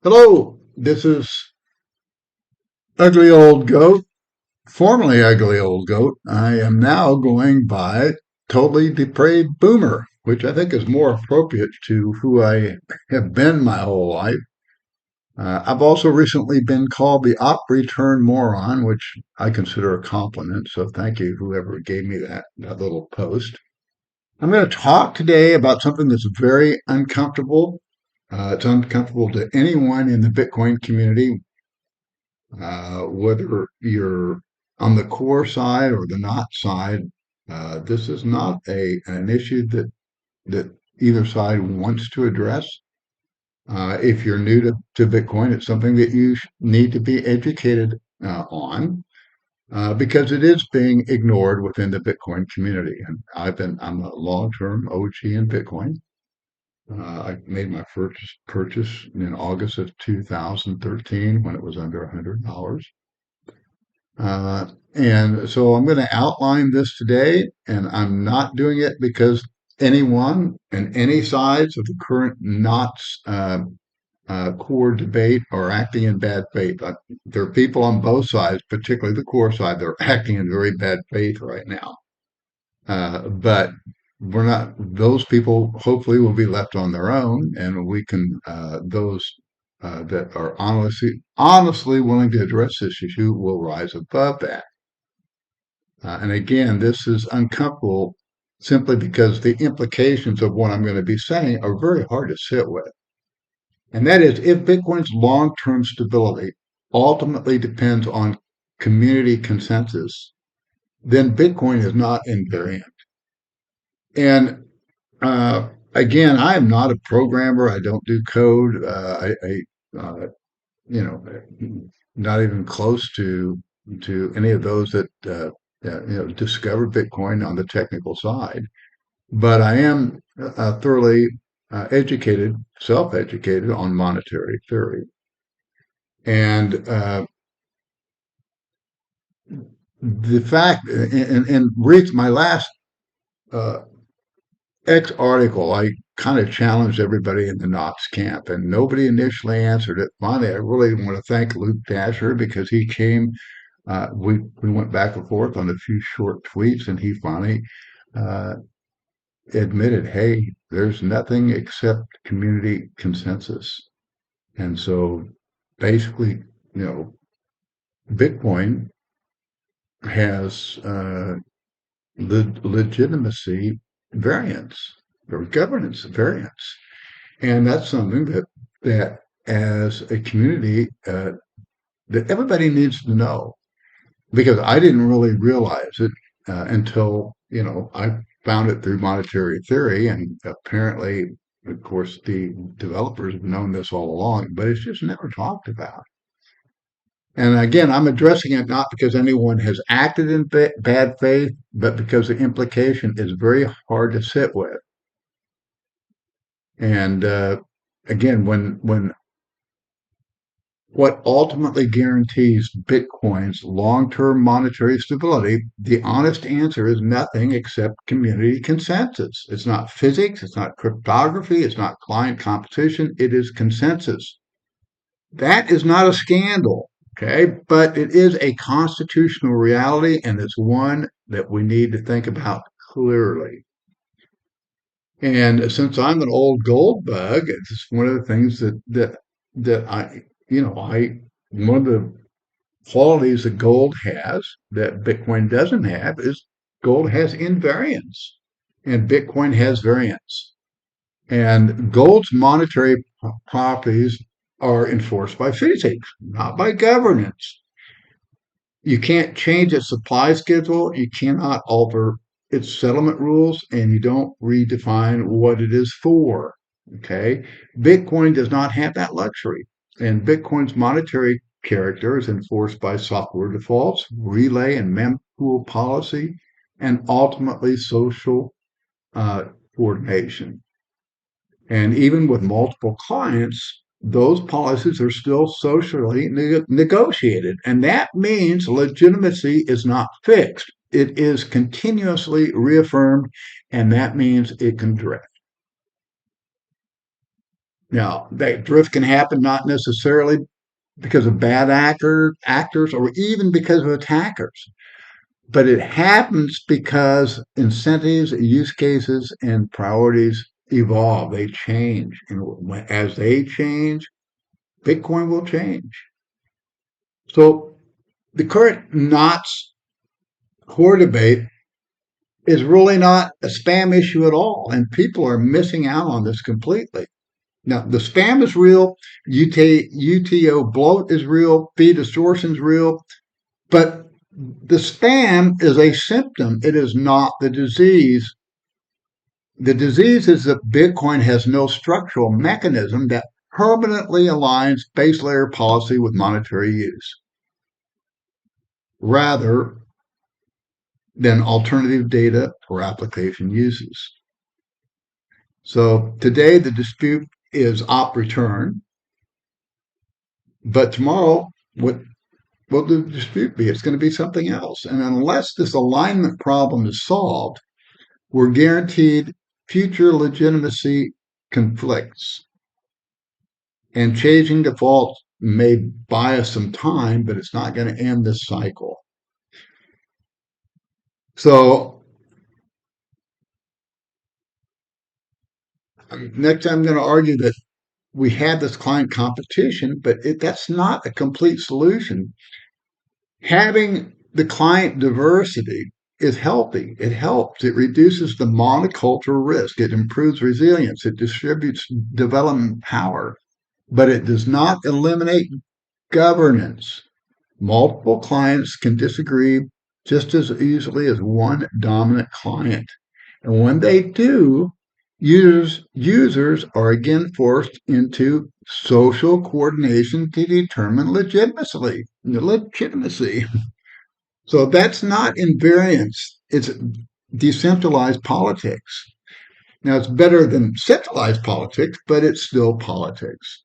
Hello, this is Ugly Old Goat, formerly Ugly Old Goat. I am now going by Totally Depraved Boomer, which I think is more appropriate to who I have been my whole life. I've also recently been called the Op Return Moron, which I consider a compliment. So thank you, whoever gave me that little post. I'm going to talk today about something that's very uncomfortable. It's uncomfortable to anyone in the Bitcoin community, whether you're on the core side or the not side. This is not an issue that either side wants to address. If you're new to Bitcoin, it's something that you need to be educated on because it is being ignored within the Bitcoin community. And I'm a long-term OG in Bitcoin. I made my first purchase in August of 2013 when it was under $100. And so I'm going to outline this today, and I'm not doing it because anyone and any sides of the current knots core debate are acting in bad faith. There are people on both sides, particularly the core side, that are acting in very bad faith right now. But we're not; those people hopefully will be left on their own, and we can those that are honestly willing to address this issue will rise above that. And again, this is uncomfortable simply because the implications of what I'm going to be saying are very hard to sit with. And that is, if Bitcoin's long term stability ultimately depends on community consensus, then Bitcoin is not invariant. And again, I am not a programmer. I don't do code. You know, not even close to any of those that discovered Bitcoin on the technical side. But I am thoroughly educated, self-educated on monetary theory, and the fact, and reads my last uh, X article, I kind of challenged everybody in the Knox camp, and nobody initially answered it. Finally, I really want to thank Luke Dasher because he came. We went back and forth on a few short tweets, and he finally uh, admitted, "Hey, there's nothing except community consensus." And so, basically, you know, Bitcoin has legitimacy variance or governance variance. And that's something that as a community that everybody needs to know because I didn't really realize it until I found it through monetary theory, and apparently, of course, the developers have known this all along, but it's just never talked about. And again, I'm addressing it not because anyone has acted in bad faith, but because the implication is very hard to sit with. And again, when what ultimately guarantees Bitcoin's long-term monetary stability, the honest answer is nothing except community consensus. It's not physics, it's not cryptography, it's not client competition, it is consensus. That is not a scandal, okay? But it is a constitutional reality, and it's one that we need to think about clearly. And since I'm an old gold bug, it's one of the things that I one of the qualities that gold has that Bitcoin doesn't have is gold has invariance, and Bitcoin has variance. And gold's monetary properties are enforced by physics, not by governance. You can't change its supply schedule. You cannot alter its settlement rules, and you don't redefine what it is for. Okay. Bitcoin does not have that luxury. And Bitcoin's monetary character is enforced by software defaults, relay and mempool policy, and ultimately social coordination. And even with multiple clients, those policies are still socially negotiated. And that means legitimacy is not fixed. It is continuously reaffirmed, and that means it can drift. Now, that drift can happen not necessarily because of bad actors or even because of attackers, but it happens because incentives, use cases, and priorities evolve. They change. And as they change, Bitcoin will change. So the current knots core debate is really not a spam issue at all. And people are missing out on this completely. Now, the spam is real, UTO bloat is real, fee distortion is real, but the spam is a symptom. It is not the disease. The disease is that Bitcoin has no structural mechanism that permanently aligns base layer policy with monetary use, rather than alternative data or application uses. So today the dispute is op return, but tomorrow, what will the dispute be? It's going to be something else. And unless this alignment problem is solved, we're guaranteed future legitimacy conflicts. And changing defaults may buy us some time, but it's not going to end this cycle. So next, I'm going to argue that we have this client competition, but that's not a complete solution. Having the client diversity is healthy. It helps. It reduces the monoculture risk. It improves resilience. It distributes development power, but it does not eliminate governance. Multiple clients can disagree just as easily as one dominant client. And when they do, users are again forced into social coordination to determine legitimacy. So that's not invariance. It's decentralized politics. Now it's better than centralized politics, but it's still politics.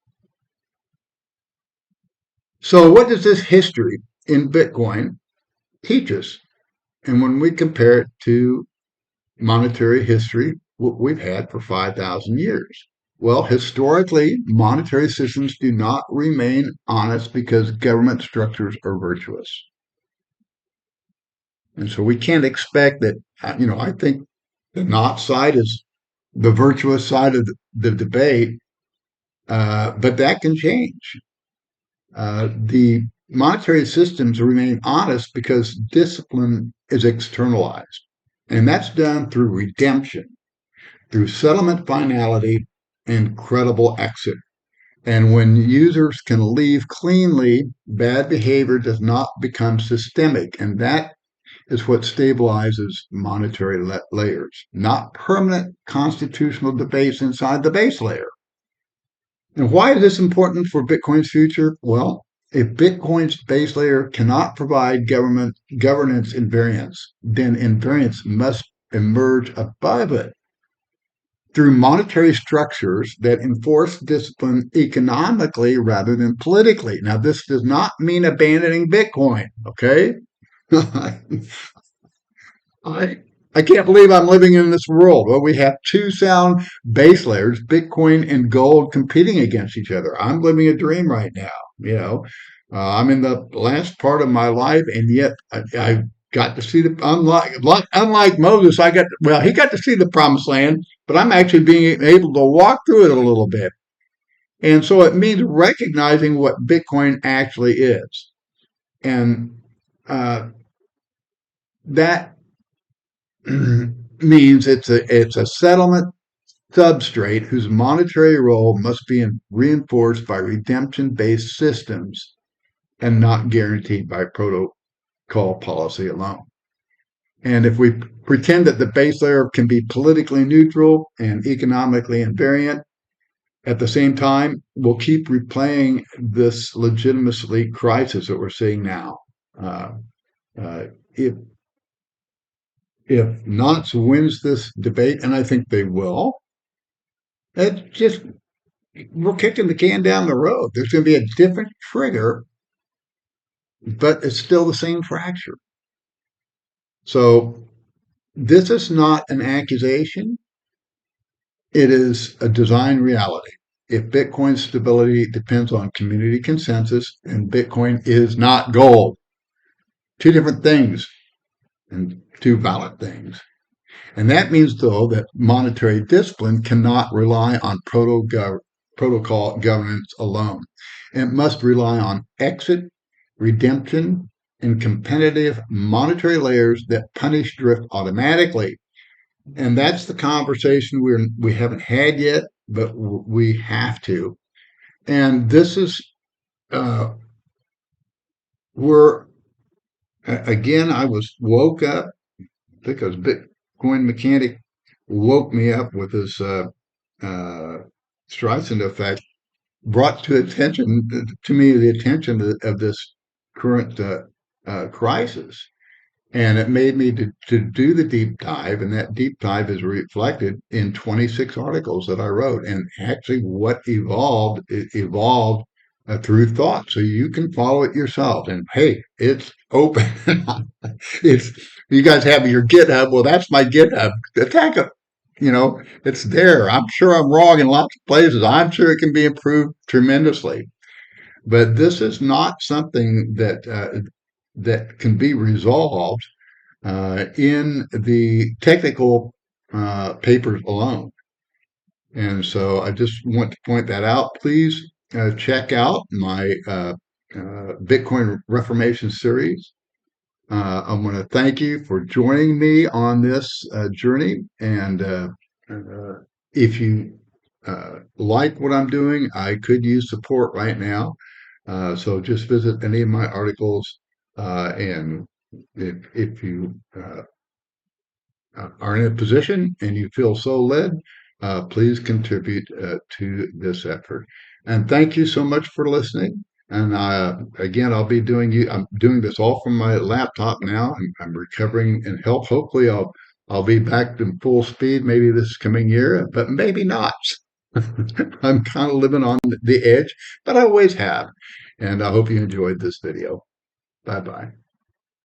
So what does this history in Bitcoin teach us? And when we compare it to monetary history, what we've had for 5,000 years. Well, historically, monetary systems do not remain honest because government structures are virtuous. And so we can't expect that, I think the not side is the virtuous side of the debate, but that can change. The monetary systems remain honest because discipline is externalized. And that's done through redemption, through settlement finality, and credible exit. And when users can leave cleanly, bad behavior does not become systemic. And that is what stabilizes monetary layers, not permanent constitutional debates inside the base layer. And why is this important for Bitcoin's future? Well, if Bitcoin's base layer cannot provide governance invariance, then invariance must emerge above it through monetary structures that enforce discipline economically rather than politically. Now, this does not mean abandoning Bitcoin, okay? I I can't believe I'm living in this world. Well, we have two sound base layers, Bitcoin and gold, competing against each other. I'm living a dream right now. I'm in the last part of my life, and yet I got to see the unlike Moses. He got to see the promised land, but I'm actually being able to walk through it a little bit, and so it means recognizing what Bitcoin actually is, and that means it's a settlement substrate whose monetary role must be reinforced by redemption-based systems and not guaranteed by protocol policy alone. And if we pretend that the base layer can be politically neutral and economically invariant, at the same time, we'll keep replaying this legitimacy crisis that we're seeing now. Uh, uh, if if Knots wins this debate, and I think they will, it's just we're kicking the can down the road. There's going to be a different trigger, but it's still the same fracture. So this is not an accusation. It is a design reality. if Bitcoin's stability depends on community consensus, then Bitcoin is not gold. Two different things and two valid things. And that means, though, that monetary discipline cannot rely on protocol governance alone. It must rely on exit, redemption, and competitive monetary layers that punish drift automatically. And that's the conversation we haven't had yet, but we have to. And this is where, again, I was woke up because Bitcoin Mechanic woke me up with this uh, Streisand effect, brought to me the attention of this current crisis. And it made me to do the deep dive, and that deep dive is reflected in 26 articles that I wrote. And actually, what evolved, it evolved through thought. So you can follow it yourself. And hey, it's open. It's you guys have your GitHub. Well, that's my GitHub. Attack it. It's there. I'm sure I'm wrong in lots of places. I'm sure it can be improved tremendously. But this is not something that can be resolved in the technical papers alone. And so I just want to point that out. Please check out my Bitcoin Reformation series. I want to thank you for joining me on this journey. And if you like what I'm doing, I could use support right now. So just visit any of my articles. And if you are in a position and you feel so led, please contribute to this effort. And thank you so much for listening. And again, I'm doing this all from my laptop now. I'm recovering in health. Hopefully, I'll be back to full speed maybe this coming year, but maybe not. I'm kind of living on the edge, but I always have. And I hope you enjoyed this video. Bye bye.